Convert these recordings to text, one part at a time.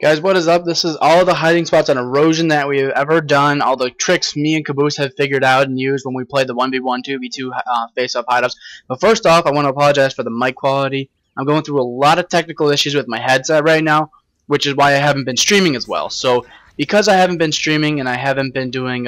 Guys, what is up? This is all the hiding spots on Erosion that we've ever done, all the tricks me and Caboose have figured out and used when we played the 1v1, 2v2 face-up hideouts. But first off, I want to apologize for the mic quality. I'm going through a lot of technical issues with my headset right now, which is why I haven't been streaming as well. So, because I haven't been streaming and I haven't been doing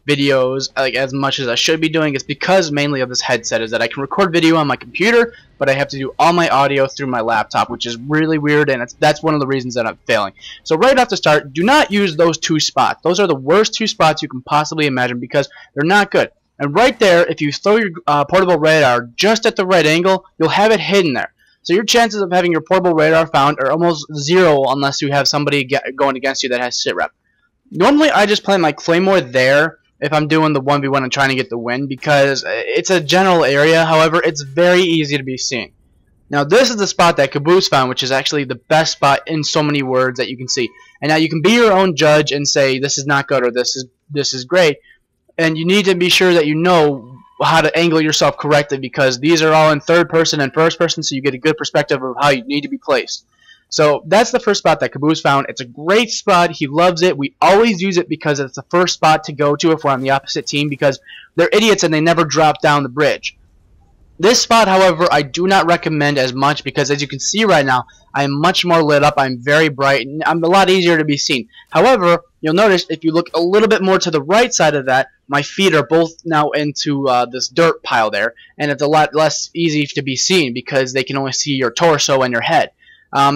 videos like as much as I should be doing, it's because mainly of this headset, is that I can record video on my computer, but I have to do all my audio through my laptop, which is really weird, and that's one of the reasons that I'm failing. So right off the start, do not use those two spots. Those are the worst two spots you can possibly imagine because they're not good. And right there, if you throw your portable radar just at the right angle, you'll have it hidden there. So your chances of having your portable radar found are almost zero unless you have somebody going against you that has sit rep. Normally, I just play my Claymore there if I'm doing the 1v1 and trying to get the win, because it's a general area. However, it's very easy to be seen. Now, this is the spot that Caboose found, which is actually the best spot in so many words that you can see. And now you can be your own judge and say this is not good or this is great. And you need to be sure that you know how to angle yourself correctly, because these are all in third person and first person, so you get a good perspective of how you need to be placed. So that's the first spot that Caboose found. It's a great spot. He loves it. We always use it because it's the first spot to go to if we're on the opposite team, because they're idiots and they never drop down the bridge. This spot, however, I do not recommend as much because, as you can see right now, I am much more lit up. I'm very bright, and I'm a lot easier to be seen. However, you'll notice if you look a little bit more to the right side of that, my feet are both now into this dirt pile there, and it's a lot less easy to be seen because they can only see your torso and your head.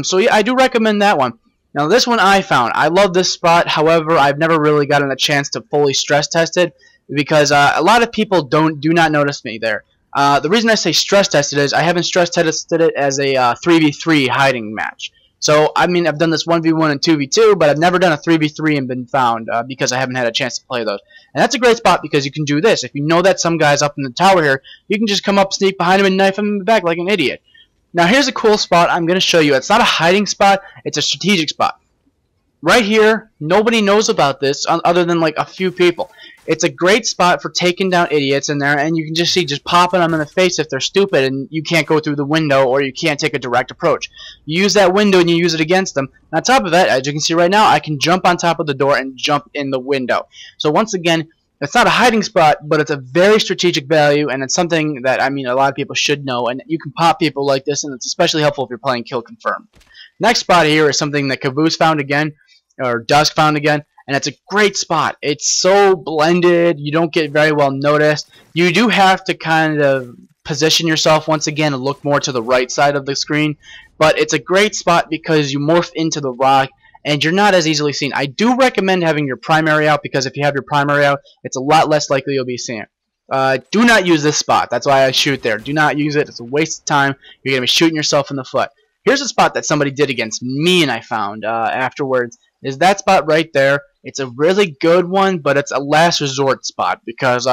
So yeah, I do recommend that one. Now this one I found. I love this spot. However, I've never really gotten a chance to fully stress test it because a lot of people do not notice me there. The reason I say stress tested is I haven't stress tested it as a 3v3 hiding match. So I mean, I've done this 1v1 and 2v2, but I've never done a 3v3 and been found because I haven't had a chance to play those. And that's a great spot because you can do this. If you know that some guy's up in the tower here, you can just come up, sneak behind him, and knife him in the back like an idiot. Now here's a cool spot I'm going to show you. It's not a hiding spot, it's a strategic spot. Right here, nobody knows about this other than like a few people. It's a great spot for taking down idiots in there, and you can just see just popping them in the face if they're stupid and you can't go through the window or you can't take a direct approach. You use that window and you use it against them. And on top of that, as you can see right now, I can jump on top of the door and jump in the window. So once again, it's not a hiding spot, but it's a very strategic value, and it's something that, I mean, a lot of people should know, and you can pop people like this, and it's especially helpful if you're playing Kill Confirm. Next spot here is something that Caboose found again, or Dusk found again, and it's a great spot. It's so blended, you don't get very well noticed. You do have to kind of position yourself once again and look more to the right side of the screen, but it's a great spot because you morph into the rock, and you're not as easily seen. I do recommend having your primary out because if you have your primary out, it's a lot less likely you'll be seen. Do not use this spot. That's why I shoot there. Do not use it. It's a waste of time. You're going to be shooting yourself in the foot. Here's a spot that somebody did against me and I found afterwards. Is that spot right there. It's a really good one, but it's a last resort spot because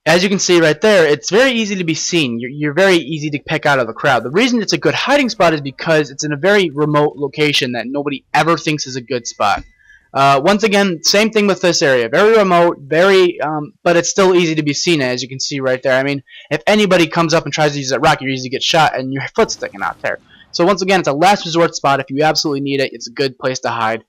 as you can see right there, it's very easy to be seen. You're very easy to pick out of the crowd. The reason it's a good hiding spot is because it's in a very remote location that nobody ever thinks is a good spot. Once again, same thing with this area. Very remote, but it's still easy to be seen, as you can see right there. I mean, if anybody comes up and tries to use that rock, you're easy to get shot and your foot's sticking out there. So once again, it's a last resort spot. If you absolutely need it, it's a good place to hide.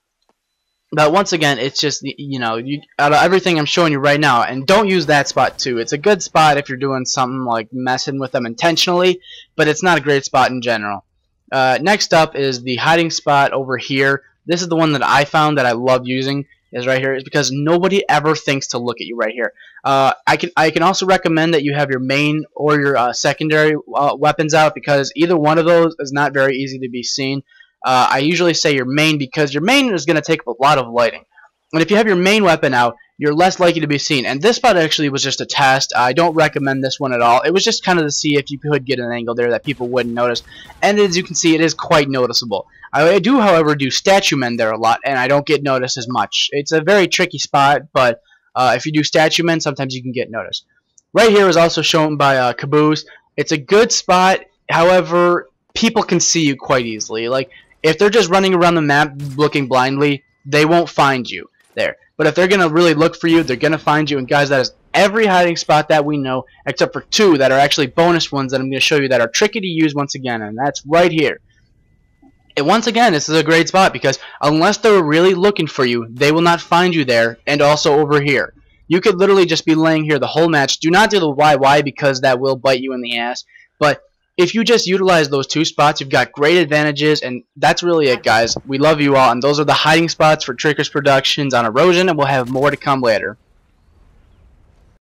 But once again, it's just, you know, out of everything I'm showing you right now, and don't use that spot too. It's a good spot if you're doing something like messing with them intentionally, but it's not a great spot in general. Next up is the hiding spot over here. This is the one that I found that I love using, is right here. It's because nobody ever thinks to look at you right here. I can also recommend that you have your main or your secondary weapons out, because either one of those is not very easy to be seen. I usually say your main because your main is going to take a lot of lighting. And if you have your main weapon out, you're less likely to be seen. And this spot actually was just a test. I don't recommend this one at all. It was just kind of to see if you could get an angle there that people wouldn't notice. And as you can see, it is quite noticeable. I do, however, do statue men there a lot, and I don't get noticed as much. It's a very tricky spot, but if you do statue men, sometimes you can get noticed. Right here is also shown by Caboose. It's a good spot, however, people can see you quite easily. Like, if they're just running around the map looking blindly, they won't find you there. But if they're going to really look for you, they're going to find you. And guys, that is every hiding spot that we know, except for two that are actually bonus ones that I'm going to show you that are tricky to use once again, and that's right here. And once again, this is a great spot because unless they're really looking for you, they will not find you there, and also over here. You could literally just be laying here the whole match. Do not do the YY because that will bite you in the ass. But if you just utilize those two spots, you've got great advantages, and that's really it, guys. We love you all, and those are the hiding spots for Trickers Productions on Erosion, and we'll have more to come later.